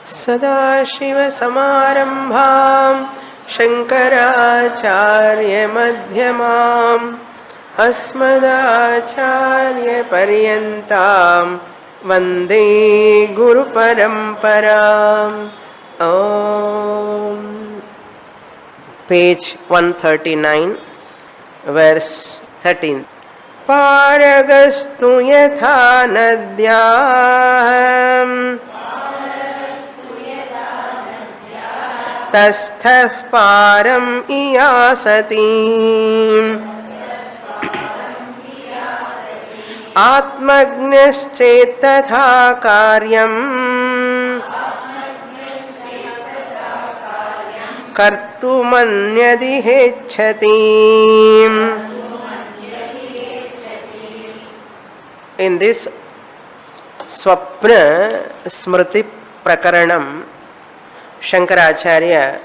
सदाशिवसमारम्भां शङ्कराचार्यमध्यमाम् अस्मदाचार्यपर्यन्तां वन्दे गुरुपरम्पराम्. Page 139, verse 13. पारगस्तु यथा नद्याः तस्थः पारम् इयासति आत्मज्ञश्चेत्तथा कार्यम् कर्तुमन्यदिहेच्छति. In this Swapna Smriti Prakaranam, Shankaracharya,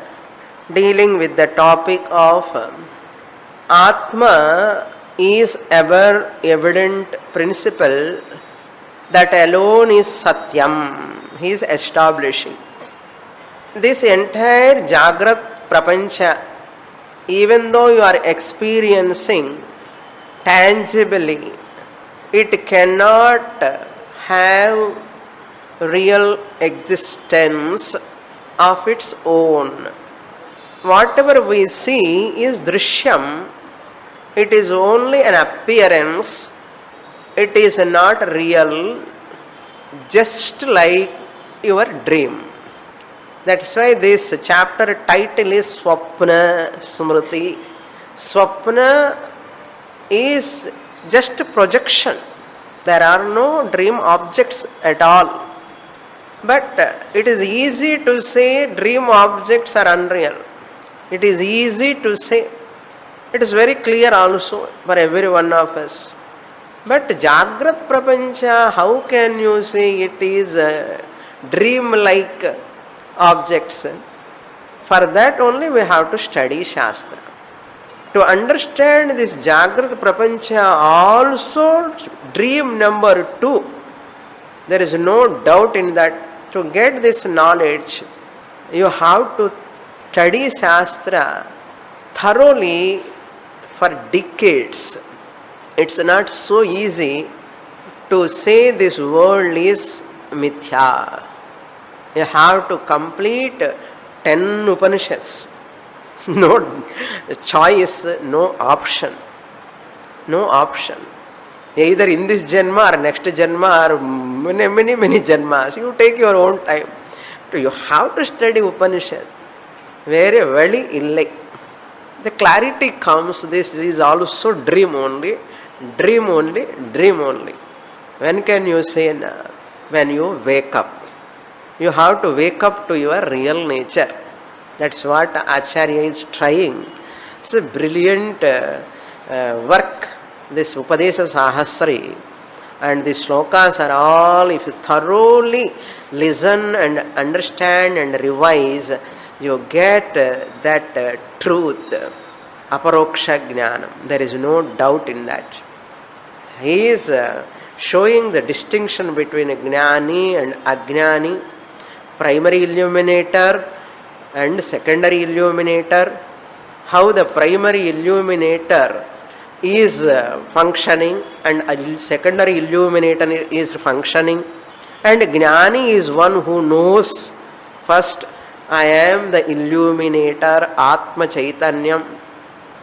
dealing with the topic of Atma is ever evident principle, that alone is Satyam. He is establishing. This entire Jagrat Prapancha, even though you are experiencing tangibly, it cannot have real existence of its own. Whatever we see is Drishyam. It is only an appearance. It is not real, just like your dream. That's why this chapter title is Swapna Smriti. Swapna is just projection. There are no dream objects at all. But it is easy to say dream objects are unreal. It is easy to say. It is very clear also for every one of us. But Jagrat Prapancha, how can you say it is dream-like objects? For that only we have to study Shastra. To understand this Jagrat Prapancha, also dream number 2, there is no doubt in that. To get this knowledge, you have to study Shastra thoroughly for decades. It's not so easy to say this world is mithya. You have to complete 10 Upanishads. No choice, no option. No option. Either in this janma or next janma or many janmas. You take your own time. You have to study Upanishad. Very illai. The clarity comes, this is also dream only, dream only, dream only. When can you say? When you wake up. You have to wake up to your real nature. That's what Acharya is trying. It's a brilliant work, this Upadesha Sahasri. And the shlokas are all, if you thoroughly listen and understand and revise, you get that truth, aparoksha jnanam. There is no doubt in that. He is showing the distinction between jnani and ajnani, primary illuminator and secondary illuminator, how the primary illuminator is functioning and secondary illuminator is functioning, and jnani is one who knows first, I am the illuminator, Atma Chaitanyam.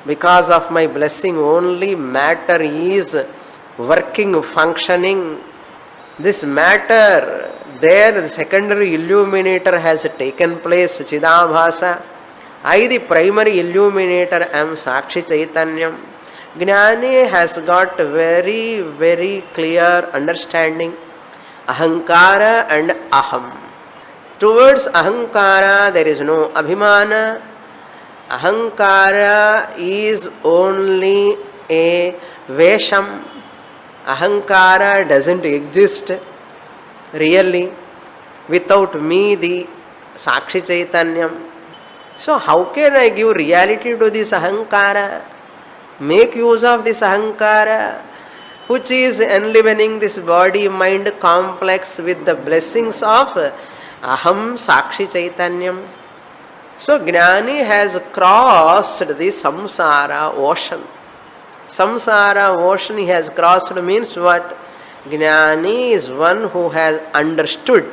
Because of my blessing only matter is working, functioning. This matter, there the secondary illuminator has taken place, Chidabhasa. I, the primary illuminator, am Sakshi Chaitanyam. Jnani has got very, very clear understanding. Ahankara and Aham. Towards Ahankara there is no Abhimana. Ahankara is only a Vesham. Ahankara doesn't exist really without me, the Sakshi Chaitanyam. So how can I give reality to this Ahankara? Make use of this Ahankara, which is enlivening this body-mind complex with the blessings of Aham Sakshi Chaitanyam. So Jnani has crossed the samsara ocean. Samsara ocean he has crossed means what? Jnani is one who has understood.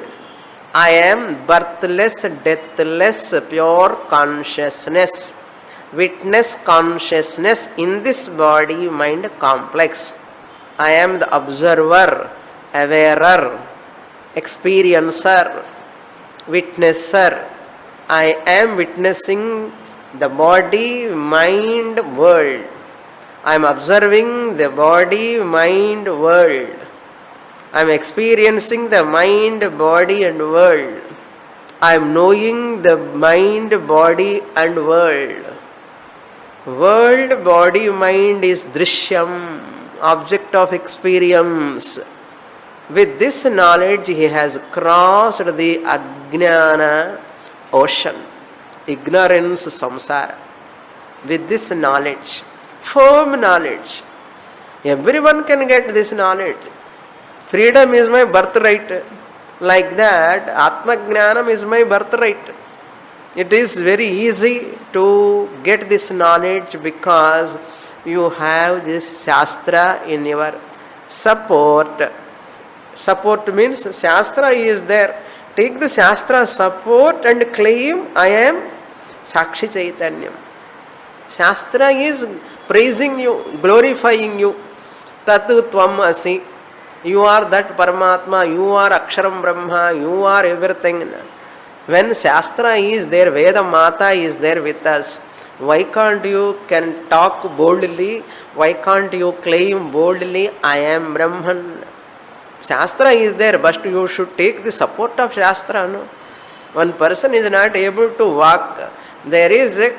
I am birthless, deathless, pure consciousness. Witness consciousness in this body mind complex. I am the observer, awarer, experiencer, witnesser. I am witnessing the body mind world. I am observing the body mind world. I am experiencing the mind, body and world. I am knowing the mind, body and world. World, body, mind is drishyam, object of experience. With this knowledge he has crossed the ajnana ocean, ignorance samsara. With this knowledge, firm knowledge, everyone can get this knowledge. Freedom is my birthright. Like that, Atma Jnanam is my birthright. It is very easy to get this knowledge because you have this Shastra in your support. Support means Shastra is there. Take the Shastra support and claim I am Sakshi Chaitanyam. Shastra is praising you, glorifying you. Tatu Tvam Asi. You are that Paramatma, you are Aksharam Brahma, you are everything. When Shastra is there, Veda Mata is there with us, why can't you can talk boldly? Why can't you claim boldly, I am Brahman? Shastra is there, but you should take the support of Shastra. No? One person is not able to walk. There is a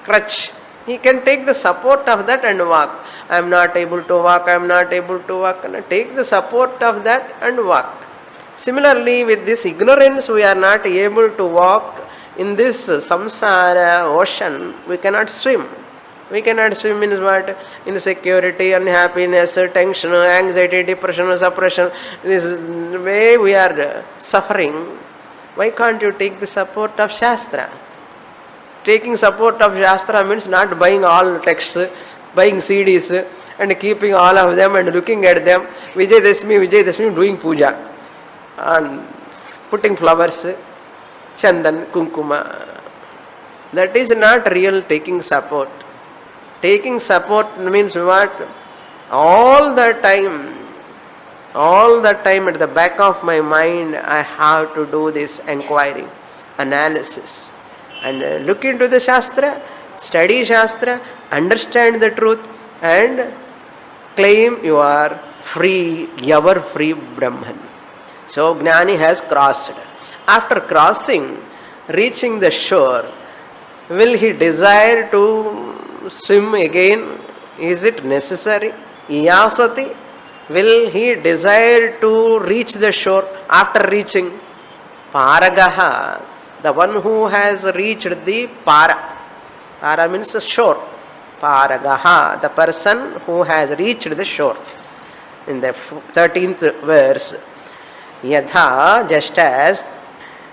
crutch. He can take the support of that and walk. I am not able to walk, I am not able to walk. Take the support of that and walk. Similarly, with this ignorance, we are not able to walk in this samsara ocean. We cannot swim. We cannot swim in what? Insecurity, unhappiness, tension, anxiety, depression, suppression. This way we are suffering. Why can't you take the support of Shastra? Taking support of Shastra means not buying all texts, buying CDs and keeping all of them and looking at them. Vijayadashmi doing puja and putting flowers, chandan, kunkuma. That is not real taking support. Taking support means what? All the time at the back of my mind I have to do this inquiry, analysis. And look into the Shastra, study Shastra, understand the truth and claim you are free, ever free Brahman. So Jnani has crossed. After crossing, reaching the shore, will he desire to swim again? Is it necessary? Yasati, will he desire to reach the shore after reaching? Paragaha, the one who has reached the para. Para means the shore. Paragaha, the person who has reached the shore. In the 13th verse, Yatha, just as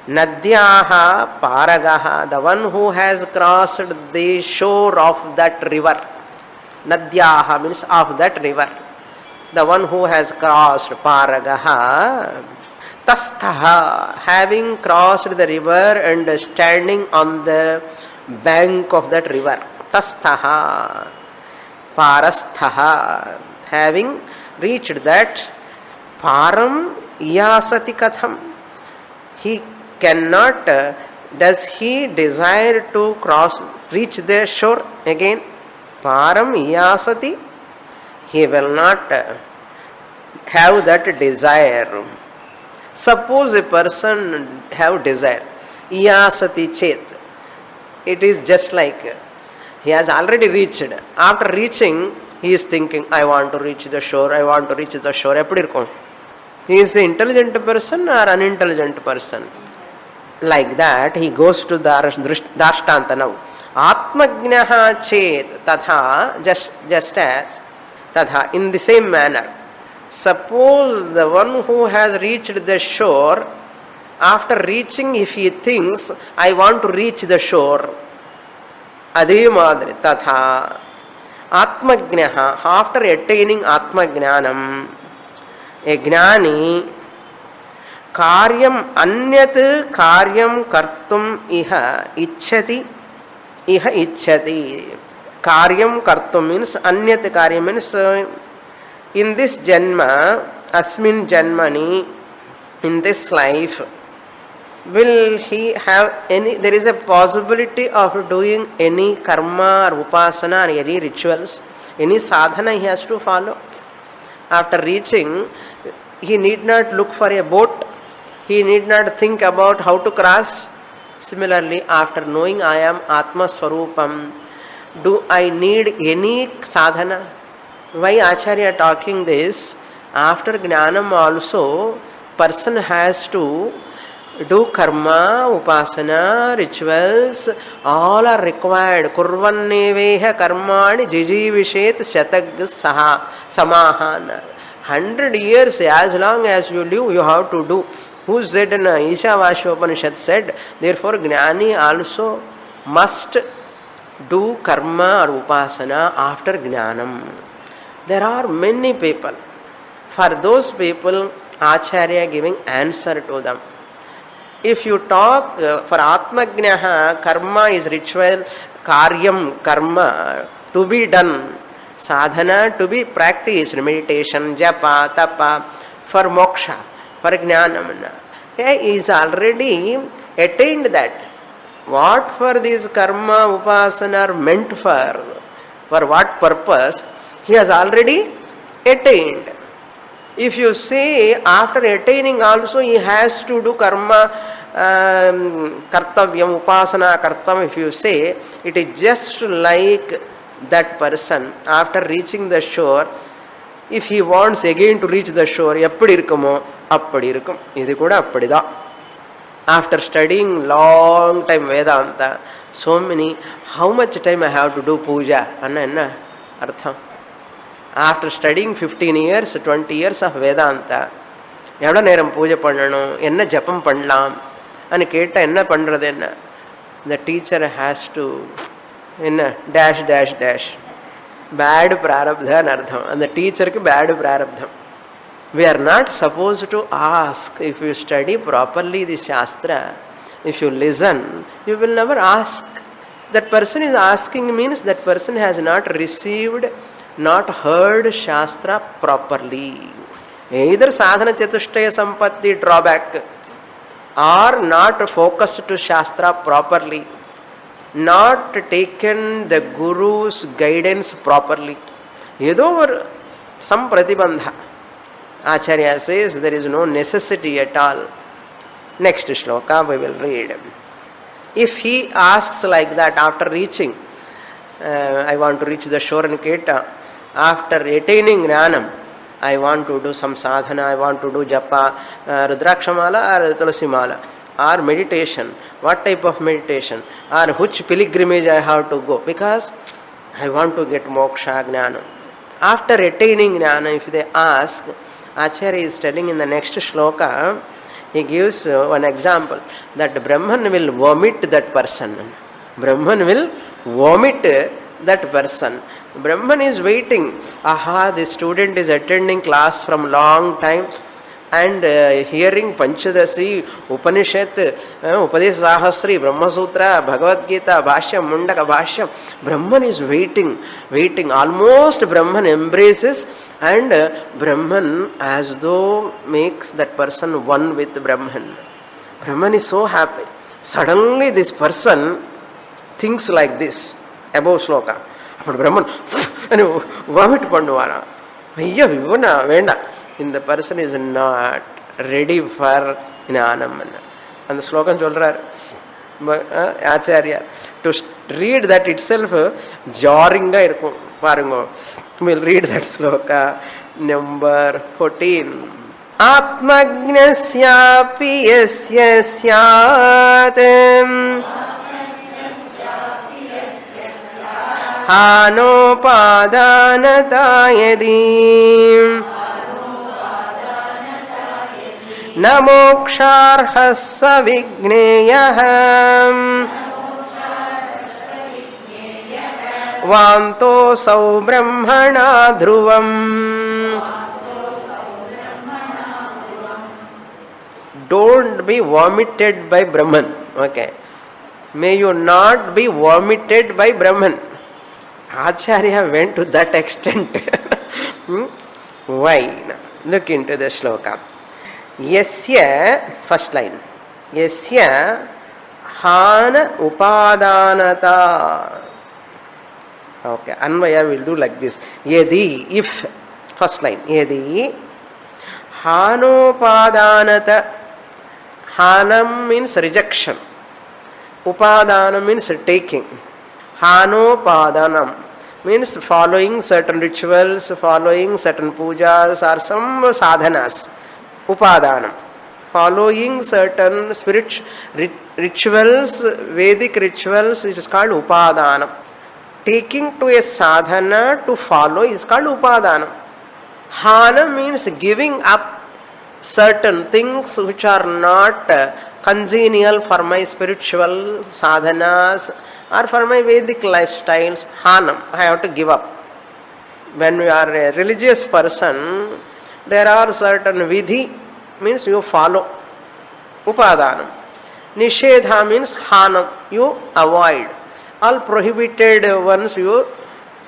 Nadyaha Paragaha, the one who has crossed the shore of that river. Nadyaha means of that river. The one who has crossed Paragaha. Tasthaha, having crossed the river and standing on the bank of that river. Tasthaha. Parasthaha, having reached that. Param yasati katham. He cannot, does he desire to reach the shore again? Param yasati, he will not have that desire. Suppose a person have desire, yasati chet, it is just like he has already reached. After reaching, he is thinking, I want to reach the shore, I want to reach the shore. He is an intelligent person or unintelligent person? Like that, he goes to the Dashtanta now. Atmajnaha chet tatha, just as, tatha, in the same manner. Suppose the one who has reached the shore After reaching, if he thinks, I want to reach the shore, adhe madri tatha atmajnaha, after attaining atmajnanam, a jnani karyam anyat karyam kartum iha ichhati, karyam kartum means anyat karyam means in this janma, asmin janmani, in this life, will he have any, there is a possibility of doing any karma or upasana or any rituals, any sadhana he has to follow. After reaching, he need not look for a boat, he need not think about how to cross. Similarly, after knowing I am Atma Swarupam, do I need any sadhana? Why Acharya talking this? After Jnanam also, person has to do karma, upasana, rituals, all are required. Kurvanneveha karmani jijivishet shatag saha samahan. 100 years, as long as you live, you have to do. Who said in Ishavashopanishad said, therefore Jnani also must do karma or upasana after Jnanam. There are many people. For those people, Acharya giving answer to them. If you talk for Atmajnaha, karma is ritual, karyam, karma, to be done, sadhana to be practiced, meditation, japa, tapa, for moksha, for jnanam. He is already attained that. What for this karma, upasana are meant for what purpose, he has already attained. If you say after attaining also he has to do karma, kartavyam, upasana kartam, if you say, it is just like that person after reaching the shore, if he wants again to reach the shore, eppadi irukumo appadi irukum. Idu kuda appadida. After studying long time Vedanta, so many, how much time I have to do puja? Anna artham. After studying 15 years, 20 years of Vedanta, எவ்வளோ நேரம் பூஜை பண்ணணும், என்ன ஜபம் பண்ணலாம் అని கேட்டால் என்ன பண்ணுறது என்ன? The teacher has to என்ன dash dash dash bad prarabdha artham. And the teacher ki bad prarabdham. We are not supposed to ask. If you study properly the Shastra, if you listen, you will never ask. That person is asking means that person has not received, not heard Shastra properly. Either sadhana chatushtaya sampatti drawback, or not focused to Shastra properly, not taken the Guru's guidance properly. Yedo some pratibandha. Acharya says there is no necessity at all. Next shloka we will read. If he asks like that after reaching, I want to reach the shore and Keta, after attaining Jnanam, I want to do some sadhana, I want to do japa, Rudrakshamala or Tulasimala, or meditation. What type of meditation? Or which pilgrimage I have to go? Because I want to get moksha, Jnana. After attaining Jnana, if they ask, Acharya is telling in the next shloka, he gives one example that Brahman will vomit that person. Brahman will vomit that person. Brahman is waiting. Aha, the student is attending class from long time and hearing Panchadasi, Upanishad, Upadesahasri, Brahma Sutra, Bhagavad Gita, Bhashyam, Mundaka Bhashyam. Brahman is waiting. Almost Brahman embraces, and Brahman as though makes that person one with Brahman. Brahman is so happy. Suddenly this person thinks like this, above shloka. But Brahman vomit பண்ணுவாராம். ஐயா இவனா வேண்டாம், இந்த person is not ready for ஞானம். அந்த ஸ்லோகம் சொல்றார் Acharya. To read that itself ஜாரிங்கா இருக்கும் பாருங்க. Will read that shloka number 14. ஆத்மஜ்ஞஸ்யாபி யஸ்ய ஸ்யாத் हानोपादानता यदि न मोक्षार्हः स विज्ञेयः वान्तोऽसौ ब्रह्मणा ध्रुवम्. Don't be vomited by Brahman. Okay. May you not be vomited by Brahman. Acharya went to that extent. Why? Look into the shloka. Yasya, first line. Yasya hana upadanata. Okay, Anvaya will do like this. Yadi, if, first line. Yadi hanopadanata. Hanam means rejection. Upadanam means taking. Hanopadanam means following certain rituals, following certain pujas or some sadhanas. Upadanam. Following certain rituals, Vedic rituals, it is called Upadanam. Taking to a sadhana to follow is called Upadanam. Hana means giving up certain things which are not congenial for my spiritual sadhanas or for my Vedic lifestyles. Hanam, I have to give up. When you are a religious person, there are certain vidhi, means you follow. Upadanam. Nishedha means hanam, you avoid. All prohibited ones you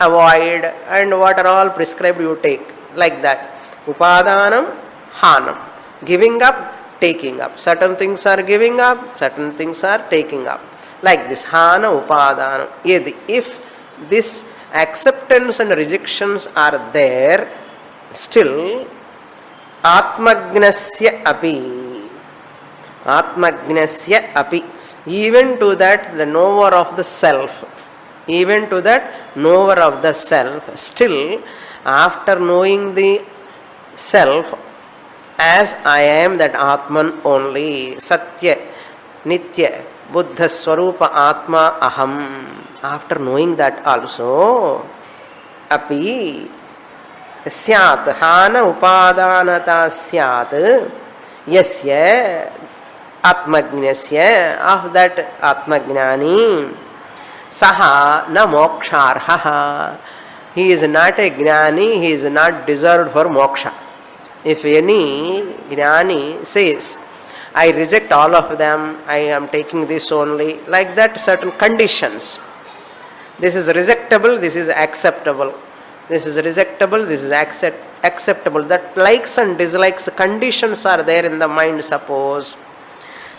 avoid, and what are all prescribed you take. Like that. Upadanam, hanam. Giving up, taking up. Certain things are giving up, certain things are taking up. Like this. Hana upadana. If this acceptance and rejections are there, still Atmagnasya api. Atmagnasya api. Even to that, the knower of the self. Even to that knower of the self. Still, after knowing the self, as I am that Atman only, Satya, Nitya, Buddha Swarupa Atma Aham. After knowing that also, api syat, hana upadanata syat, yasya atmajnasya, of that atmajnani, saha na moksharha. He is not a jnani, he is not deserved for moksha. If any jnani says, I reject all of them, I am taking this only, like that, certain conditions. This is rejectable, this is acceptable. This is rejectable, this is acceptable. That likes and dislikes conditions are there in the mind, suppose.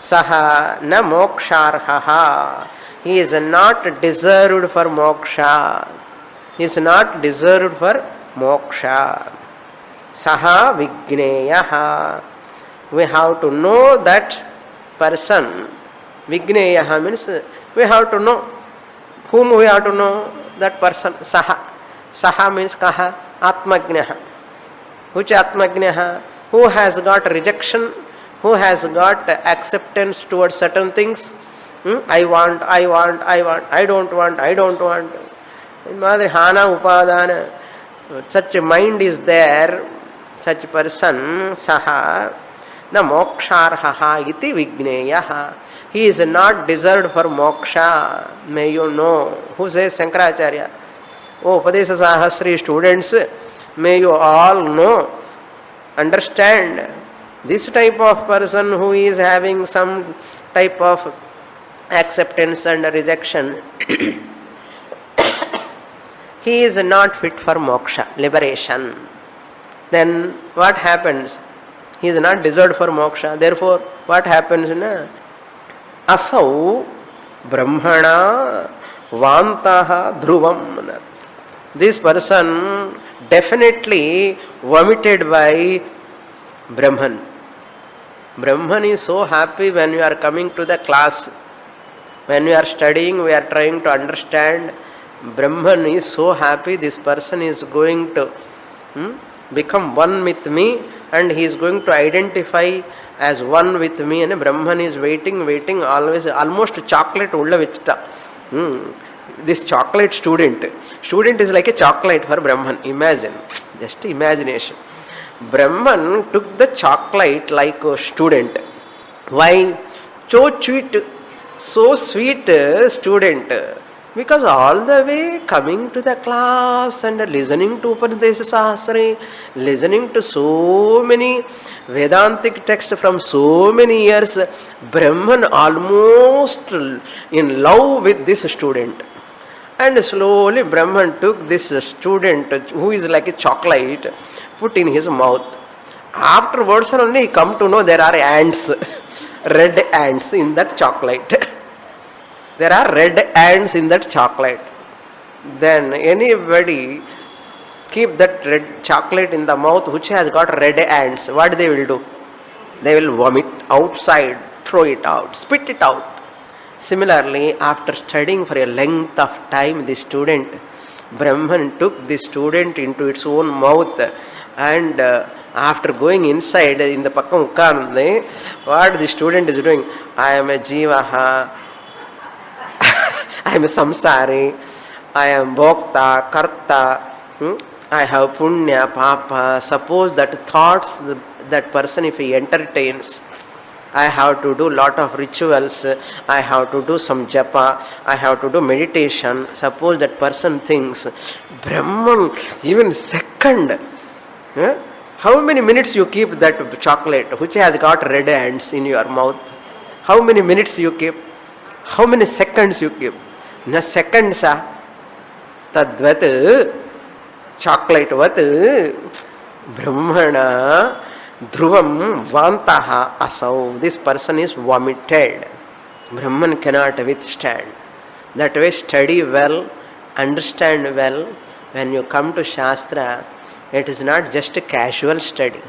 Saha na moksharha. He is not deserved for moksha. He is not deserved for moksha. Saha vigneyaha. We have to know that person. Vigneyaha means we have to know. Whom we have to know? That person. Saha. Saha means kaha? Atmagnaha. Which Atmagnaha? Who has got rejection? Who has got acceptance towards certain things? I want, I don't want. In Madhuri Hana Upadana, such a mind is there, such a person, saha, na moksharha iti vigneyaha. He is not deserved for moksha. May you know. Who says? Shankaracharya. Oh, Upadesa Sahasri students, may you all know, understand, this type of person who is having some type of acceptance and rejection, he is not fit for moksha, liberation. Then what happens? He is not deserved for moksha. Therefore, what happens? Asau brahmana vantaha dhruvam. This person definitely vomited by Brahman. Brahman is so happy when you are coming to the class. When you are studying, we are trying to understand. Brahman is so happy, this person is going to become one with me, and he is going to identify as one with me. And Brahman is waiting, always, almost chocolate ulla vechta. This chocolate student is like a chocolate for Brahman. Imagine, just imagination. Brahman took the chocolate like a student. Why? So sweet student. Because all the way coming to the class and listening to Upanishad Sahasra, listening to so many Vedantic texts from so many years, Brahman almost in love with this student. And slowly Brahman took this student who is like a chocolate, put in his mouth. Afterwards only he come to know there are ants, red ants in that chocolate. There are red ants in that chocolate. Then anybody keep that red chocolate in the mouth which has got red ants, what they will do? They will vomit outside, throw it out, spit it out. Similarly, after studying for a length of time, the student, Brahman took the student into its own mouth, and after going inside, in the pakkam ukkanunde, what the student is doing? I am a jivaha, I am a samsari, I am bhokta, karta, I have punya, papa. Suppose that thoughts that person, if he entertains, I have to do lot of rituals, I have to do some japa, I have to do meditation. Suppose that person thinks, Brahman, even second, how many minutes you keep that chocolate which has got red ants in your mouth? How many minutes you keep? How many seconds you keep? Na seconds, tadvat, chocolate vat, Brahmana, Dhruvam vantaha asau. This person is vomited. Brahman cannot withstand. That way study well, understand well. When you come to Shastra, it is not just a casual study.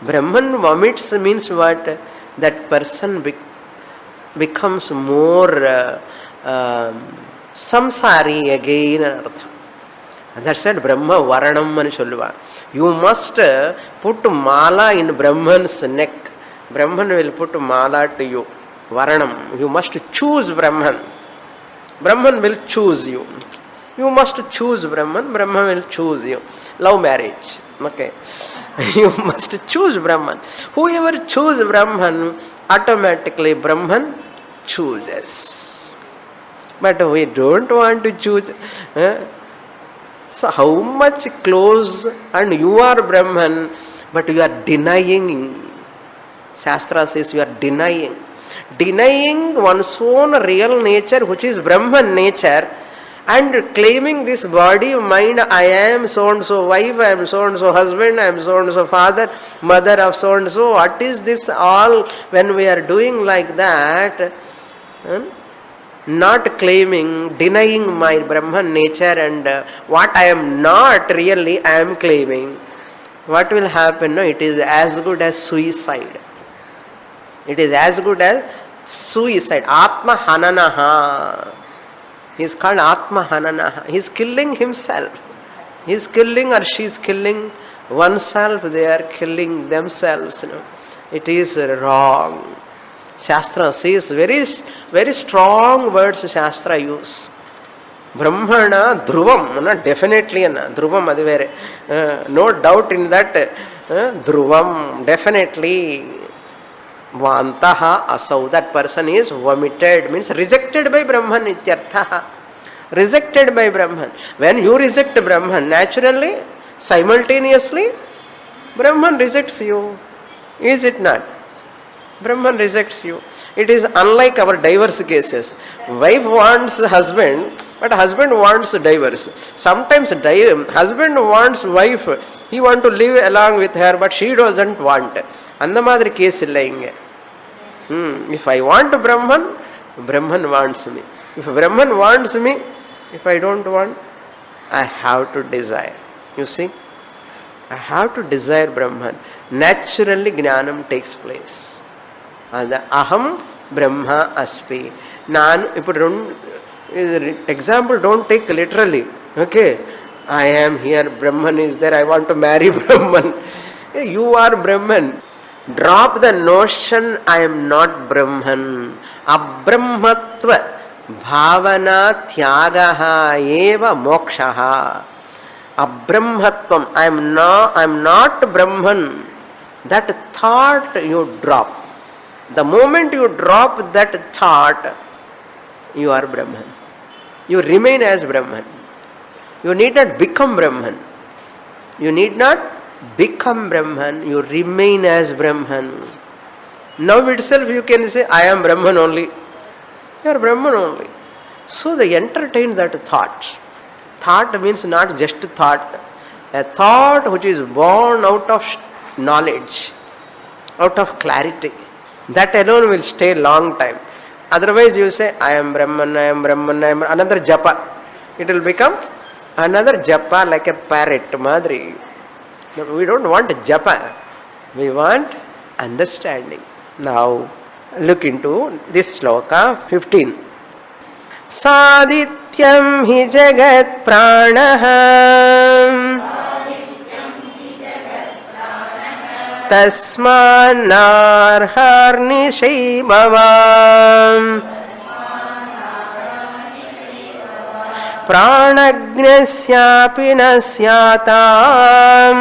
Brahman vomits means what? That person becomes more samsari again. That's what Brahma Varanam ani solluva. You must put mala in Brahman's neck. Brahman will put mala to you. Varanam. You must choose Brahman. Brahman will choose you. You must choose Brahman. Brahman will choose you. Love marriage. Okay. You must choose Brahman. Whoever chooses Brahman, automatically Brahman chooses. But we don't want to choose. So how much close, and you are Brahman, but you are denying. Shastra says you are denying one's own real nature, which is Brahman nature, and claiming this body, mind, I am so and so wife, I am so and so husband, I am so and so father, mother of so and so. What is this all? When we are doing like that, not claiming, denying my Brahman nature and what I am not really, I am claiming. What will happen? No, it is as good as suicide. It is as good as suicide. Atma Hananaha. He is called Atma Hananaha. He is killing himself. He is killing or she is killing oneself. They are killing themselves. It is wrong. Shastra says very, very strong words Shastra use. Brahmana Dhruvam, definitely Dhruvam adu vere. No doubt in that. Dhruvam, definitely. Vantaha asau. That person is vomited, means rejected by Brahman ityarthaha. Rejected by Brahman. When you reject Brahman, naturally, simultaneously, Brahman rejects you. Is it not? Brahman rejects you. It is unlike our divorce cases. Wife wants husband, but husband wants divorce. Sometimes husband wants wife, he wants to live along with her, but she doesn't want. அந்த மாதிரி case இல்லை இங்க. If I want Brahman, Brahman wants me. If Brahman wants me, if I don't want, I have to desire. You see? I have to desire Brahman. Naturally Jnanam takes place. And Aham Brahma Asmi. Example don't take literally. Okay? I am here, Brahman is there, I want to marry Brahman. You are Brahman. Drop the notion I am not Brahman. Abrahmatva bhavana tyagaha eva mokshaha. Abrahmatvam, I am not Brahman. That thought you drop. The moment you drop that thought, you are Brahman. You remain as Brahman. You need not become Brahman. You need not become Brahman. You remain as Brahman. Now itself you can say, I am Brahman only. You are Brahman only. So they entertain that thought. Thought means not just thought. A thought which is born out of knowledge, out of clarity. That alone will stay long time. Otherwise you say, I am Brahman, I am Brahman, I am another japa. It will become another japa like a parrot, madri. We don't want japa. We want understanding. Now look into this sloka 15. Sadityam hi jagat pranah tasmanarharnishai bhavam pranagnasyapi nasyatam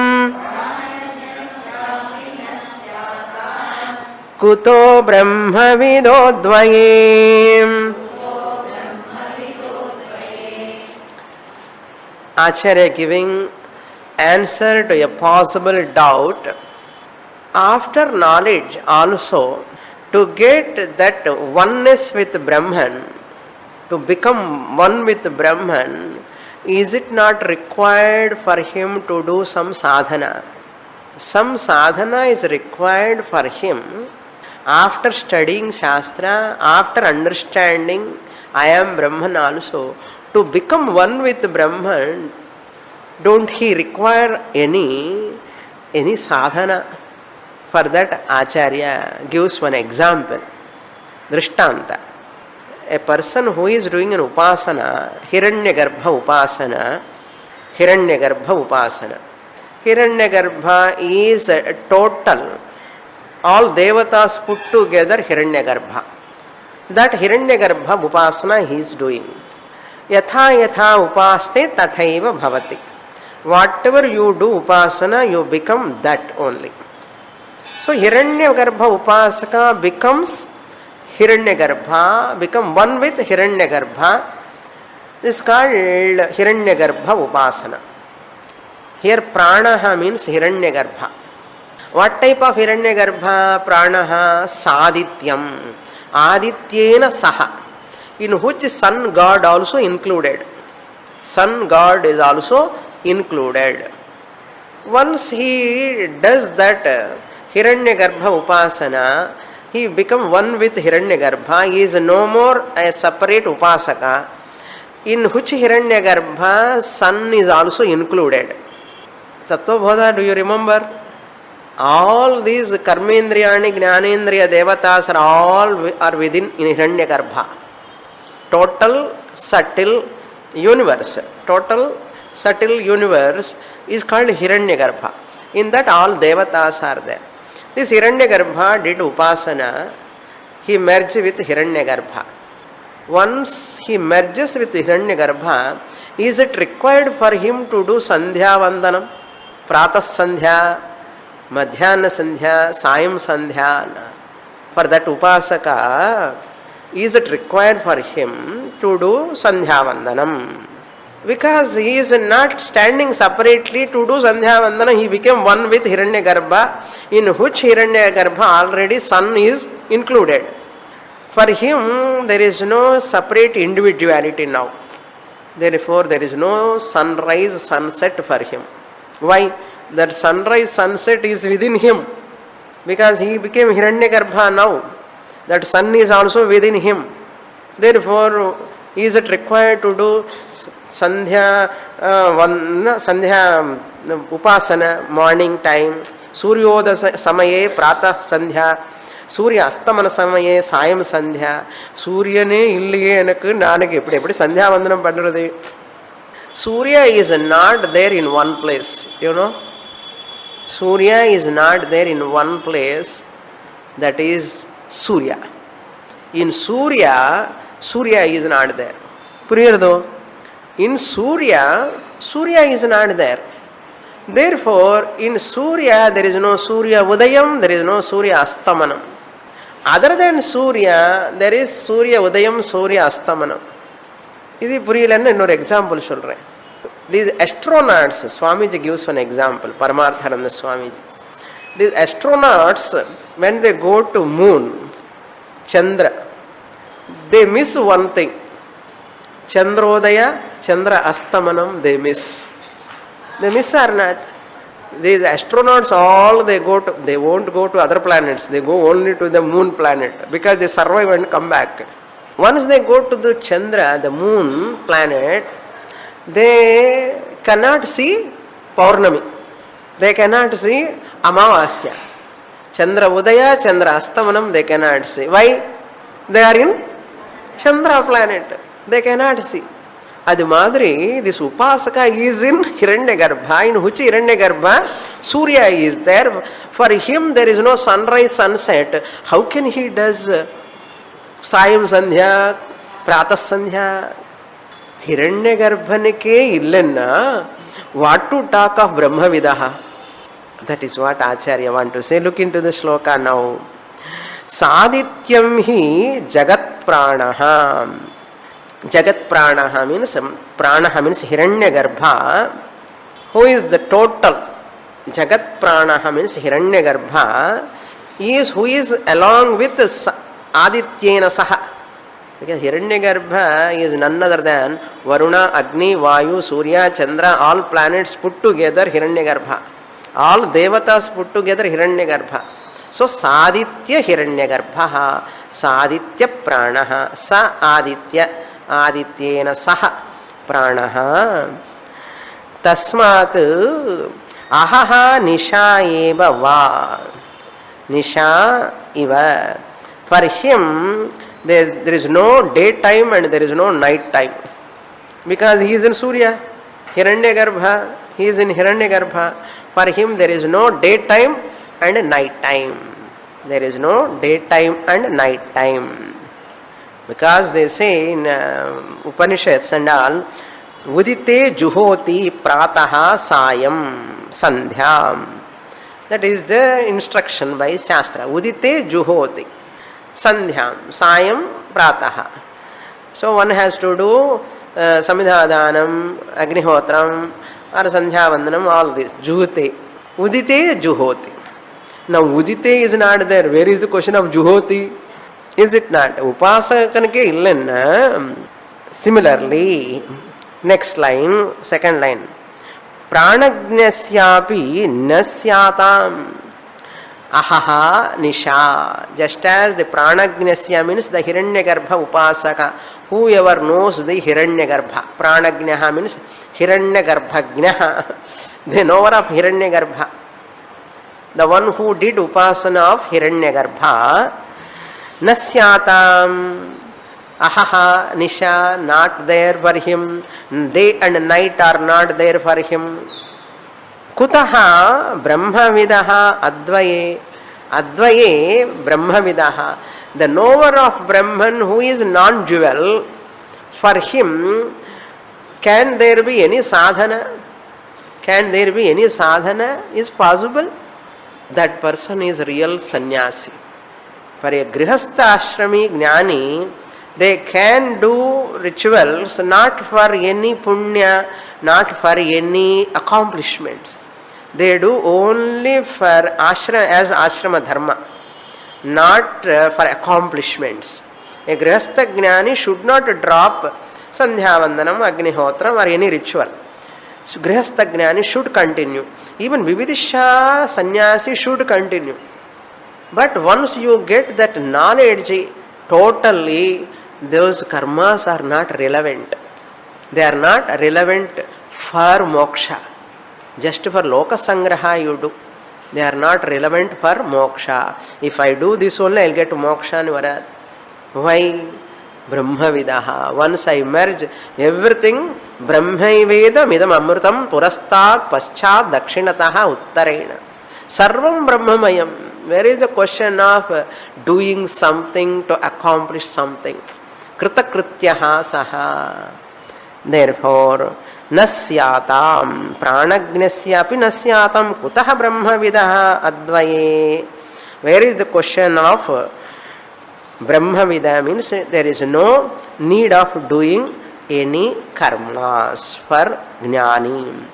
kuto brahmavido dvayem. Acharya giving answer to a possible doubt. After knowledge also, to get that oneness with Brahman, to become one with Brahman, is it not required for him to do some sadhana? Some sadhana is required for him after studying Shastra, after understanding I am Brahman also. To become one with Brahman, don't he require any sadhana? For that Acharya gives one example. Drishtanta. A person who is doing an upasana, Hiranyagarbha upasana, Hiranyagarbha is a total, all devatas put together Hiranyagarbha. That Hiranyagarbha upasana he is doing. Yatha yatha upaste tathaiva bhavati. Whatever you do upasana, you become that only. So Hiranyagarbha upasaka becomes Hiranyagarbha, become one with Hiranyagarbha. This is called Hiranyagarbha upasana. Here pranaha means Hiranyagarbha. What type of Hiranyagarbha? Pranaha sadityam. Adityena saha. In which sun god also included. Sun god is also included. Once he does that Hiranyagarbha upasana, he become one with Hiranyagarbha. He is no more a separate upasaka. In which Hiranyagarbha sun is also included. Tattvabodha, do you remember? All these karmendriyani, jnanendriya, devatas are within Hiranyagarbha. Total subtle universe is called Hiranyagarbha. In that all devatas are there. This Hiranyagarbha did upasana, he merged with Hiranyagarbha. Once he merges with Hiranyagarbha, is it required for him to do Sandhya Vandanam? Pratah Sandhya, Madhyana Sandhya, Sayam Sandhya. For that upasaka, is it required for him to do Sandhya Vandanam? Because he is not standing separately to do Sandhya Vandana, he became one with Hiranyagarbha, in which Hiranyagarbha already sun is included. For him, there is no separate individuality now. Therefore, there is no sunrise, sunset for him. Why? That sunrise, sunset is within him. Because he became Hiranyagarbha now. That sun is also within him. Therefore, is it required to do Sandhya upasana morning time, Suryoda samaye pratah sandhya, Surya astamana samaye sayam sandhya, Suryane illiye enakku naanukku eppadi sandhya vandanam pandrathu? Surya is not there in one place, you know. Surya is not there in one place, that is Surya. In Surya is not there. Puriyardo? In Surya, Surya is not there. Therefore, in Surya there is no Surya Udayam, there is no Surya Astamanam. Other than Surya, there is Surya Udayam, Surya Astamanam. This is another example. These astronauts, Swamiji gives one example, Paramarthananda Swamiji. These astronauts, when they go to moon, Chandra, they miss one thing. Chandrodaya, Chandra Astamanam, they miss. They miss or not? These astronauts, all they won't go to other planets. They go only to the moon planet because they survive and come back. Once they go to the Chandra, the moon planet, they cannot see Paurnami. They cannot see Amavasya. Chandra Udaya, Chandra Astamanam, they cannot see. Why? They are in Chandra planet. They cannot see. Adi Madri, this Upasaka is in Hiranyagarbha. In which Hiranyagarbha? Surya is there. For him there is no sunrise, sunset. How can he does Sayam Sandhya, Pratas Sandhya? Hiranyagarbhanike illenna. What to talk of Brahmavidaha? That is what Acharya want to say. Look into the shloka now. Sadityam hi jagat pranaha. Jagat pranaha means Hiranyagarbha, who is the total. Jagat pranaha means Hiranyagarbha, who is along with Adityena Saha. Because Hiranyagarbha is none other than Varuna, Agni, Vayu, Surya, Chandra, all planets put together Hiranyagarbha. All devatas put together Hiranyagarbha. So Saditya Hiranyagarbha, Saditya pranaha, Sa Aditya. Adityena saha pranaha tasmat ahaha nisha eva va nisha eva. For him there is no daytime and there is no night time, because he is in Surya, Hiranyagarbha, he is in Hiranyagarbha. For him there is no daytime and night time. There is no daytime and night time. Because they say in Upanishads and all, Udite juhoti prataha sayam sandhyam. That is the instruction by Shastra. Udite juhoti sandhyam sayam prataha. So one has to do samidhadanam, agnihotram, or sandhya vandanam, all this. Juhute. Udite juhoti. Now Udite is not there. Where is the question of juhoti? Is it not? Upasakanake illenna. Similarly, next line, second line. Pranagnasyapi nasyatam ahaha nisha. Just as the pranagnasya means the Hiranyagarbha upasaka, whoever knows the Hiranyagarbha. Pranagnaha means Hiranyagarbhagnaha, the knower of Hiranyagarbha. The one who did upasana of Hiranyagarbha. Nasyatam ahaha nisha, not there for him. Day and night are not there for him. Kutaha brahmavidaha advaye. Advaye brahmavidaha. The knower of Brahman who is non-dual, for him, can there be any sadhana? Can there be any sadhana? Is possible? That person is real sannyasi. For a grihastha ashrami jnani, they can do rituals not for any punya, not for any accomplishments. They do only for as ashrama dharma, not for accomplishments. A grihastha jnani should not drop sandhya vandanam, agnihotram, or any ritual. So grihastha jnani should continue. Even vividisha sannyasi should continue. But once you get that knowledge totally, those karmas are not relevant. They are not relevant for moksha. Just for loka sangraha you do. They are not relevant for moksha. If I do this only, I will get moksha and varad. Why? Brahmavidaha. Once I merge everything, Brahmaiveda midam amrutam purastat paschat dakshinataha uttarena. Sarvam Brahmamayam. Where is the question of doing something to accomplish something? Kritakrityaha saha. Therefore, न स्याताम प्राणज्ञस्यापि न स्याताम कुतः ब्रह्मविदः अद्वये. Where is the question of Brahmavida? Means there is no need of doing any karmas for jnani.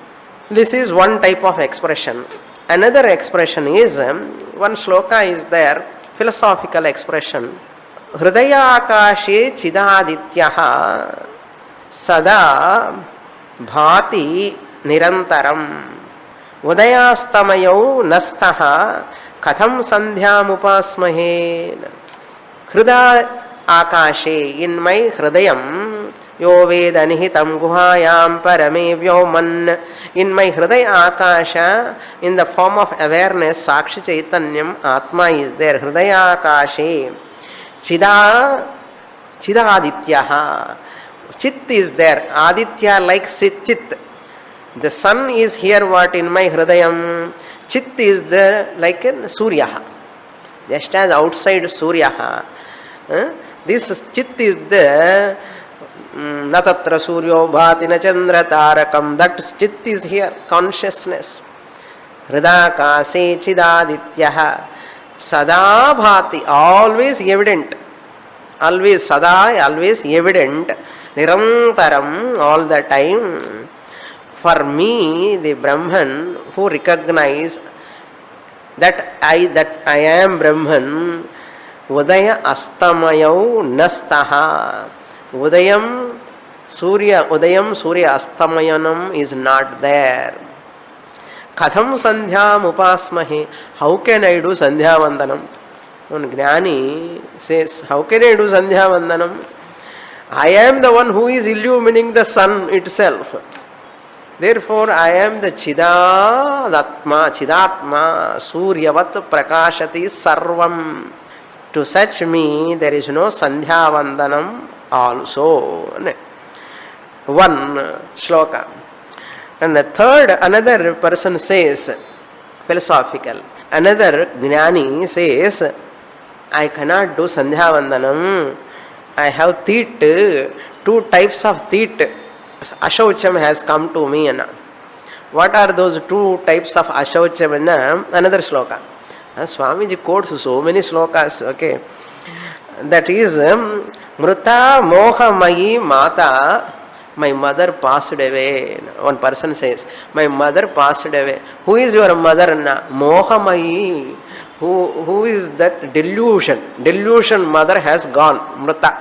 This is one type of expression. Another expression is, one shloka is there, philosophical expression. Hridaya akashe chidadityaha sada bhati nirantaram udayastamayo nastaha katham sandhyam upasmahe. Hridaya akashe, in my hridayam, yo veda nihitam guhayam parame vyoman, in my hridaya akasha, in the form of awareness, sakshi chaitanyam, atma is there. Hridaya akashe chidadityaha, chit is there. Aditya like chit. The sun is here, what, in my hridayam. Chit is there like in surya, just as outside surya. This chit is there. Na tatra suryo bhati na chandra tarakam. That chit is here, consciousness. Hridakase chidadityaha sada bhati, always evident. Always sada, always evident. Nirantaram, all the time. For me, the Brahman who recognize that I am Brahman, Udaya Astamayau Nastaha. Udayam Surya Astamayanam is not there. Katham Sandhyam Upasmahe. How can I do Sandhya Vandanam? One Jnani says, how can I do Sandhya Vandanam? I am the one who is illumining the sun itself. Therefore, I am the Chidatma, Suryavat Prakashati Sarvam. To such me, there is no Sandhya Vandanam also. One shloka. And the third, another person says, philosophical. Another Jnani says, I cannot do Sandhya Vandanam. I have teet, two types of teet. Ashaucham has come to me. What are those two types of ashaucham? Another shloka. Swamiji quotes so many slokas. Okay, that is Mruta Mohamayi Mata. My mother passed away. One person says, my mother passed away. Who is your mother? Mohamayi. Who is that? Delusion. Delusion mother has gone. Mruta.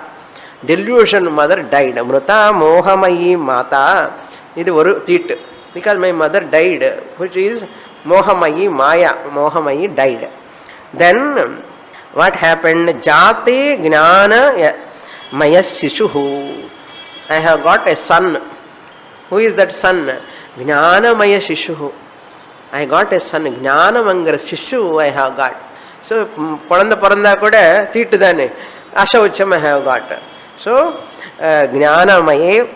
Delusion mother died. Mruta Mohamayi Mata. This is tit. Because my mother died, which is Mohamayi Maya. Mohamayi died. Then what happened? Jate Gnana Mayas Shishuhu. I have got a son. Who is that son? Gnana Maya Shishuhu. I got a son. Gnana Mangar Shishu I have got. So Paranda Kuda tit dane. Ashaucham I have got. So, Jnanamaya,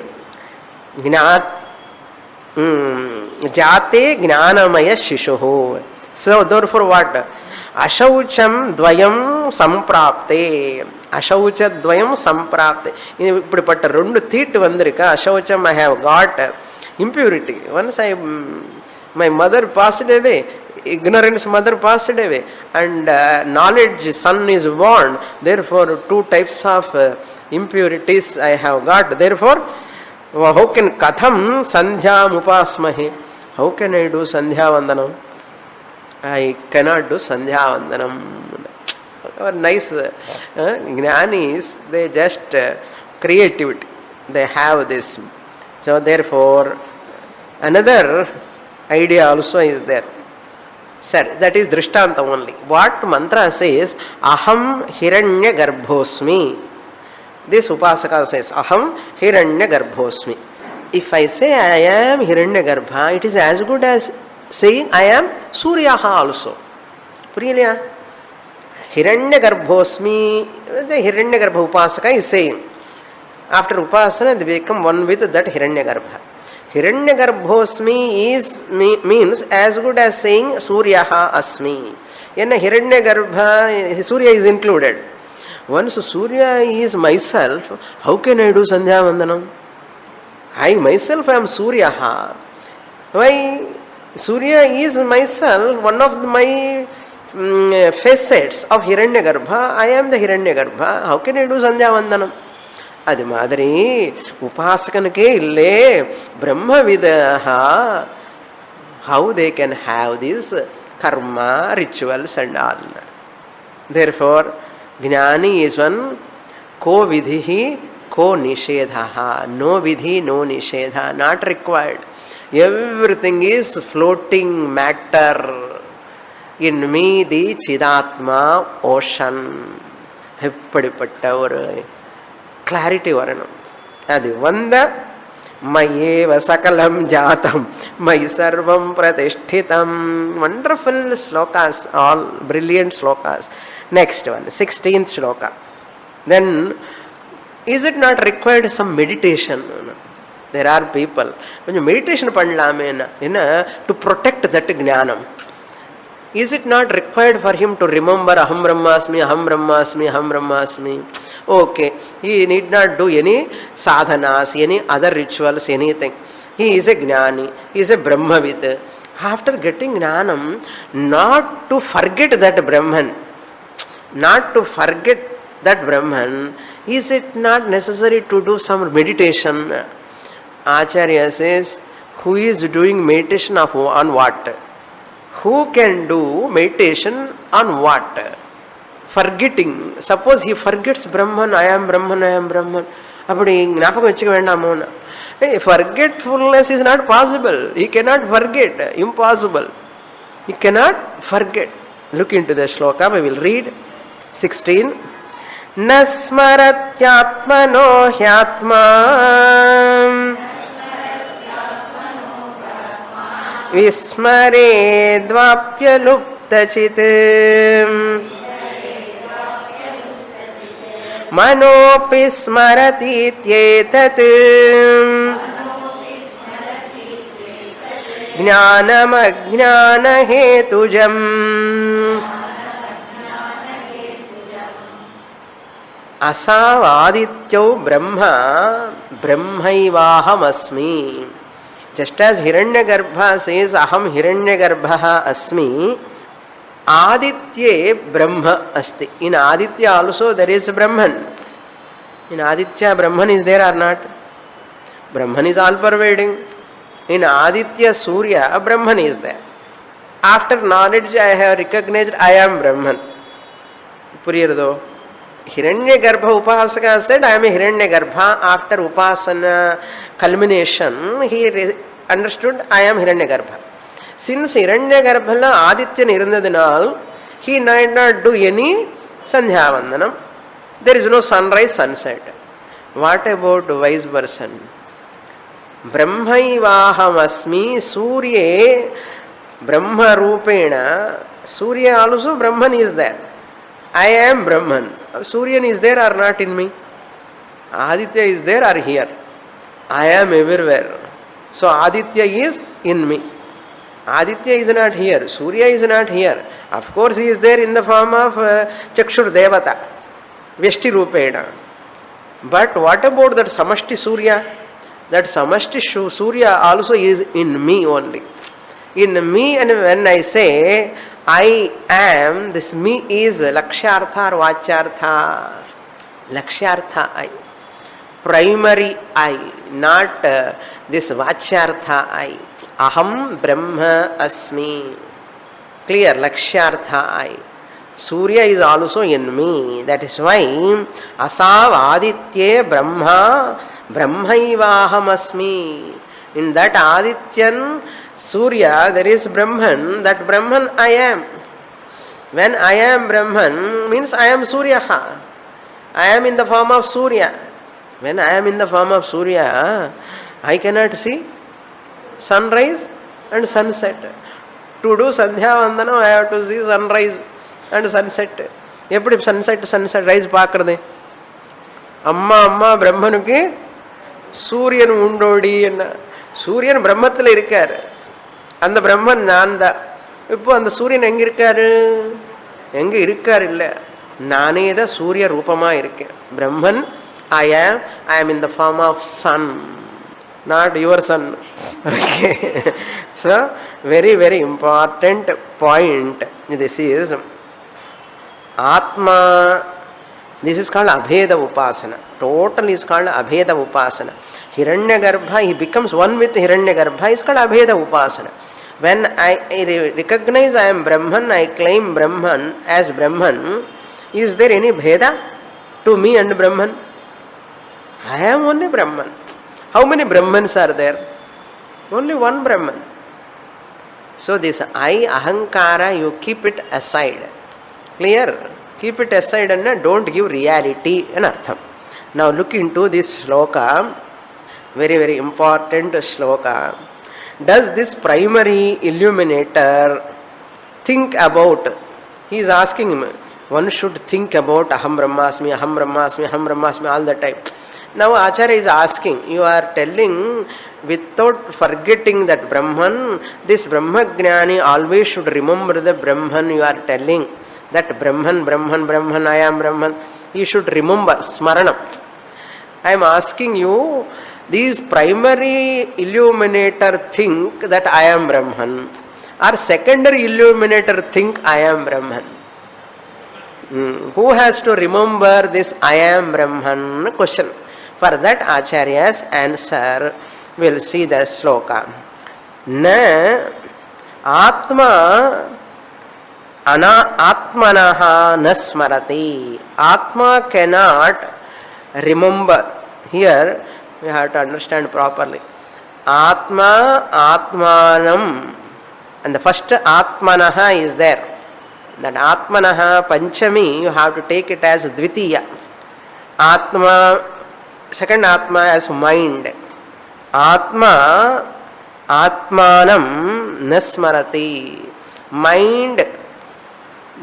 Jate Jnanamaya Shishuhu. So, therefore, what? Ashaucham Dvayam Samprapte. Ashaucha Dvayam Samprapte. But Rundu Tit Vandrika, Ashaucham I have got impurity. Once my mother passed away, ignorance mother passed away, and knowledge son is born. Therefore, two types of impurities I have got. Therefore, how can Katham Sandhyam Upasmahe? How can I do Sandhya Vandanam? I cannot do Sandhya Vandanam. Nice Jnanis, they just creativity. They have this. So, therefore, another idea also is there. Sir, that is Drishtanta only. What mantra says, Aham Hiranya Garbhosmi. This Upasaka says, Aham Hiranya Garbhosmi. If I say I am Hiranya Garbha, it is as good as saying I am Suryaha also. Puriyaliya? Hiranya Garbhosmi, the Hiranya Garbha Upasaka is saying. After Upasana, they become one with that Hiranya Garbha. Hiranyagarbhosmi means as good as saying Suryaha Asmi. In a Hiranyagarbha, Surya is included. Once Surya is myself, how can I do Sandhya Vandanam? I myself am Surya. Why? Surya is myself, one of my facets of Hiranyagarbha. I am the Hiranyagarbha. How can I do Sandhya Vandanam? అది మాదిరి ఉపాసకనకే ఇల్లే బ్రహ్మవిదః how they can have this karma rituals and all. Therefore jnani is one కో విధి కో nishedha. No vidhi no nishedha, not required. Everything is floating matter in me the chidatma ocean. எப்படிப்பட்ட ஒரு clarity வரணும். அது வந்த மயேவ சகலம் ஜாதம் மயி சர்வம் பிரதிஷ்டிதம். Wonderful shlokas, all brilliant shlokas. Next one, 16th shloka. Then is it not required some meditation? There are people கொஞ்சம் மெடிடேஷன் பண்ணலாமே என்ன, to protect that ஞானம். Is it not required for him to remember aham brahmasmi, aham brahmasmi, aham brahmasmi? Okay, he need not do any sadhanas, any other rituals, anything. He is a jnani, he is a brahmavid. After getting jnanam, not to forget that Brahman, not to forget that Brahman, is it not necessary to do some meditation? Acharya says, who is doing meditation on what? Who can do meditation on what? Forgetting. Suppose he forgets Brahman, I am Brahman, I am Brahman. அப்படி ஞாபகம் வச்சுக்க வேண்டாமோ? Forgetfulness is not possible. He cannot forget. Impossible. He cannot forget. Look into the shloka. We will read 16. Nasmaratyatmano hyatma विस्मरेद्वाप्यलुप्तचित् मनोऽपि स्मरतीत्येतत् ज्ञानमज्ञानहेतुजम्. असावादित्यो ब्रह्म ब्रह्मैवाहमस्मि. Just as Hiranyagarbha says, aham Hiranyagarbha asmi, Aditye Brahma asti. In Aditya also there is Brahman. In Aditya, Brahman is there or not? Brahman is all pervading. In Aditya Surya, Brahman is there. After knowledge, I have recognized I am Brahman. Puriyarado. Hiranyagarbha Upasaka said, I am a Hiranyagarbha. After Upasana culmination, he understood I am Hiranyagarbha. Since Hiranyagarbha Adityan irundadinal, he need not do any Sandhya Vandanam. There is no sunrise, sunset. What about vice versa? Brahmaivahamasmi Surya Brahma Rupena. Surya also Brahman is there. I am Brahman. Suryan is there or not in me? Aditya is there or here? I am everywhere. So Aditya is in me. Aditya is not here. Surya is not here. Of course he is there in the form of Chakshur Devata, Vyashti Rupena. But what about that Samashti Surya? That Samashti Surya also is in me only. In me, and when I say I am, this me is Lakshyartha or Vachyartha? Lakshyartha I. Primary I, not this Vachyartha I. Aham Brahma Asmi. Clear, Lakshyartha I. Surya is also in me. That is why Asav Aditye Brahma Brahmaivaham Asmi. In that Adityan Surya, there is Brahman. That Brahman I am. When I am Brahman, means I am Surya. I am in the form of Surya. When I am in the form of Surya, I cannot see sunrise and sunset. To do Sandhya Vandanam, I have to see sunrise and sunset. எப்படி sunset rise பார்க்கறது? அம்மா அம்மா பிரம்மனுக்கு சூரியன் உண்டோடி என்ன. சூரியன் பிரம்மத்தில் இருக்கார். அந்த பிரம்மன் நான் தான். இப்போ அந்த சூரியன் எங்க இருக்காரு? எங்க இருக்கார் இல்ல, நானே தான் சூரிய ரூபமா இருக்கேன். பிரம்மன் I am in the form of sun. not your son. Okay. So, very, very important point. This is Atma. This is called Abheda Upasana. Total is called Abheda Upasana. Hiranyagarbha, he becomes one with Hiranyagarbha, is called Abheda Upasana. When I recognize I am Brahman, I claim Brahman as Brahman, is there any Bheda to me and Brahman? I am only Brahman. How many Brahmans are there? Only one Brahman. So this I, Ahankara, you keep it aside. Clear? Keep it aside and don't give reality and artham. Now look into this shloka, very, very important shloka. Does this primary illuminator think about, he is asking him, one should think about Aham Brahmasmi, Aham Brahmasmi, Aham Brahmasmi all the time. Now Acharya is asking, you are telling without forgetting that Brahman, this Brahmagnani always should remember the Brahman, you are telling. That Brahman, Brahman, Brahman, I am Brahman. You should remember, Smaranam. I am asking you, these primary illuminator think that I am Brahman, or secondary illuminator think I am Brahman. Who has to remember this I am Brahman question? For that Acharya's answer, we'll see the sloka. Na Atma Atmanaha nasmarati. Atma cannot remember. Here we have to understand properly. Atma, Atmanam. And the first Atmanaha is there. That Atmanaha Panchami, you have to take it as Dvitiya. Atma, second Atma as mind. Atma, Atmanam nasmarati. Mind,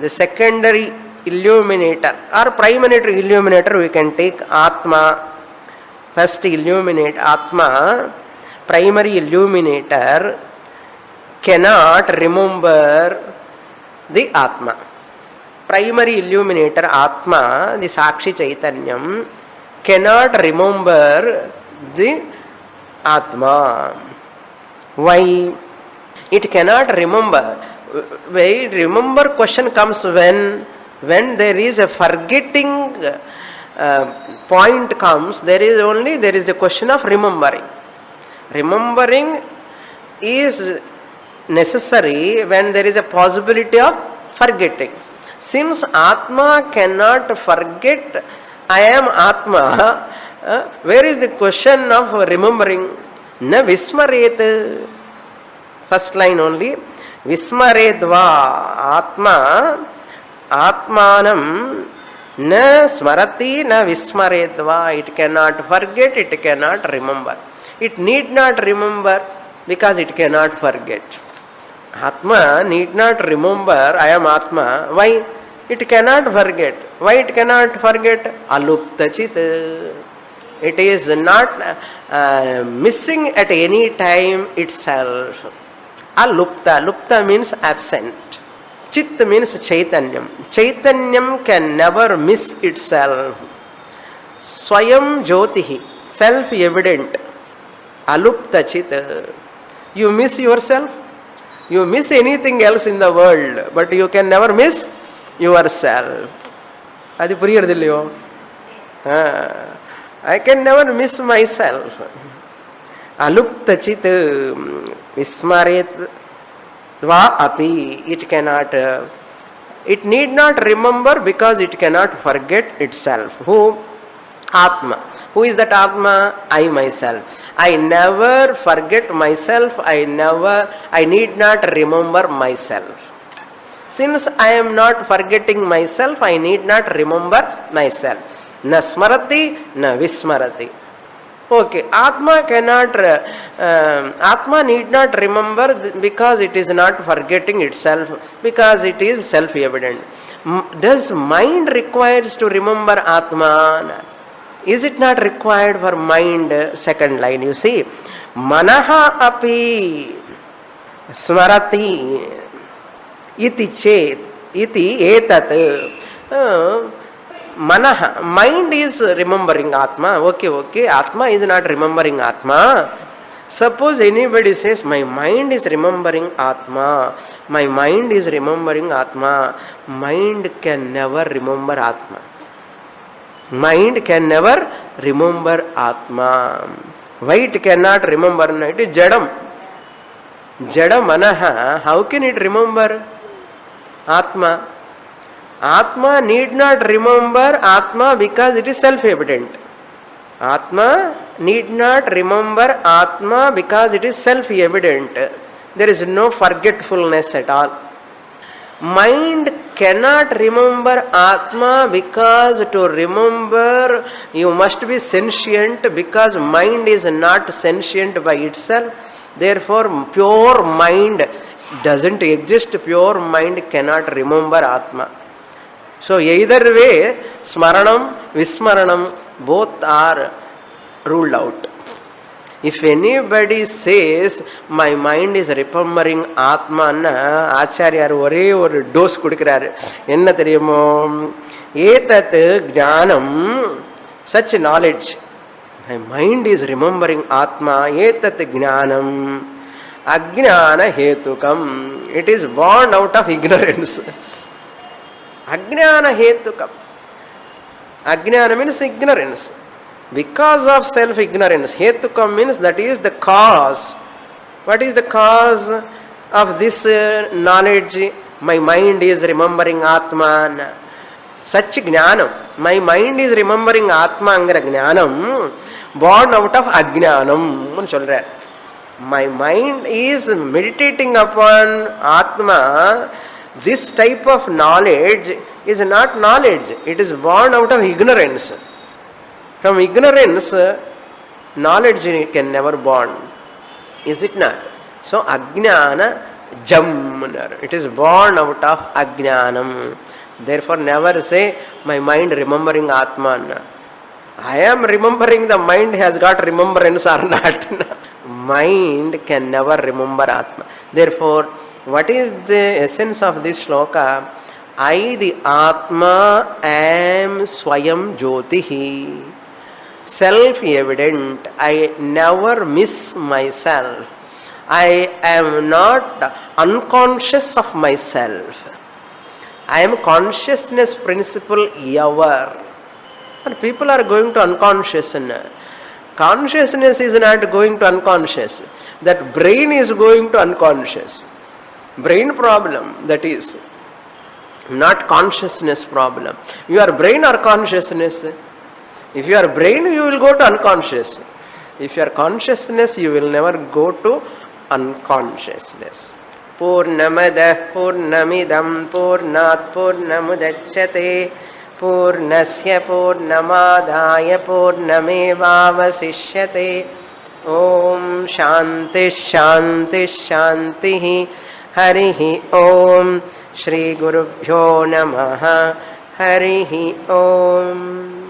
the secondary illuminator or primary illuminator, we can take Atma, first illuminate Atma, primary illuminator cannot remember the Atma. Primary illuminator Atma, the Sakshi Chaitanyam, cannot remember the Atma. Why? It cannot remember. Why remember question comes when there is a forgetting point comes, there is the question of remembering. Remembering is necessary when there is a possibility of forgetting. Since Atma cannot forget I am Atma, where is the question of remembering? Na vismaret. First line only. Vismaredva Atma Atmanam na smarati na vismaredva. It cannot forget, it cannot remember. It need not remember because it cannot forget. Atma need not remember I am Atma. Why? It cannot forget. Why it cannot forget? Alupta chit. It is not missing at any time itself. Alupta. Lupta means absent. Chit means Chaitanyam. Chaitanyam can never miss itself. Swayam Jyotihi. Self-evident. Alupta chit. You miss yourself. You miss anything else in the world, but you can never miss yourself. Adi puriyadilliyo? I can never miss myself. Alupta chit vismaret dva api. It cannot, it need not remember because it cannot forget itself. Who? Atma. Who is that Atma? I myself. I never forget myself. I need not remember myself. Since I am not forgetting myself, I need not remember myself. Na smarati, na vismarati. Okay, Atma cannot, Atma need not remember because it is not forgetting itself, because it is self-evident. Does mind requires to remember Atma? Is it not required for mind? Second line, you see. Manaha api smarati iti chet iti etat. Manaha, mind is remembering Atma. Okay. Atma is not remembering Atma. Suppose anybody says, my mind is remembering Atma, my mind is remembering Atma. Mind can never remember Atma. Mind can never remember Atma. Why it cannot remember? It is Jadam. Jada Manaha, how can it remember Atma? Atma need not remember Atma because it is self-evident. Atma need not remember Atma because it is self-evident. There is no forgetfulness at all. Mind cannot remember Atma because to remember you must be sentient, because mind is not sentient by itself. Therefore, pure mind doesn't exist. Pure mind cannot remember Atma. So either way, Smaranam, Vismaranam, both are ruled out. If anybody says, my mind is remembering Atma, Acharya ஒரே ஒரு dose கொடுக்கிறாரு. என்ன தெரியுமோ? ஏதத் ஞானம், such knowledge, my mind is remembering Atma, etat jnanam ajnana hetukam. It is born out of ignorance. Ajnana hetukam. Ajnana means ignorance. Because of self-ignorance. Hetukam means that is the cause. What is the cause of this knowledge? My mind is remembering Atma. Such jnanam. My mind is remembering Atma angara jnanam born out of ajnanam. My mind is meditating upon Atma. This type of knowledge is not knowledge. It is born out of ignorance. From ignorance, knowledge can never born. Is it not? So, ajnana jamnar. It is born out of ajnanam. Therefore, never say, my mind remembering Atman. I am remembering, the mind has got remembrance or not. Mind can never remember Atma. Therefore, what is the essence of this shloka? I, the Atma, am Swayam Jyotihi. Self-evident. I never miss myself. I am not unconscious of myself. I am consciousness principle ever. But people are going to unconsciousness. Consciousness is not going to unconscious. That brain is going to unconscious. Brain problem, that is. Not consciousness problem. Your brain or consciousness? If you are brain, you will go to unconscious. If you are consciousness, you will never go to unconsciousness. Purnamadah Purnamidam Purnat Purnamudachyate Purnasya Purnamadaya Purnamevavasishyate. Om Shanti Shanti Shanti Harihi Om Shri Gurubhyo Namaha Harihi Om.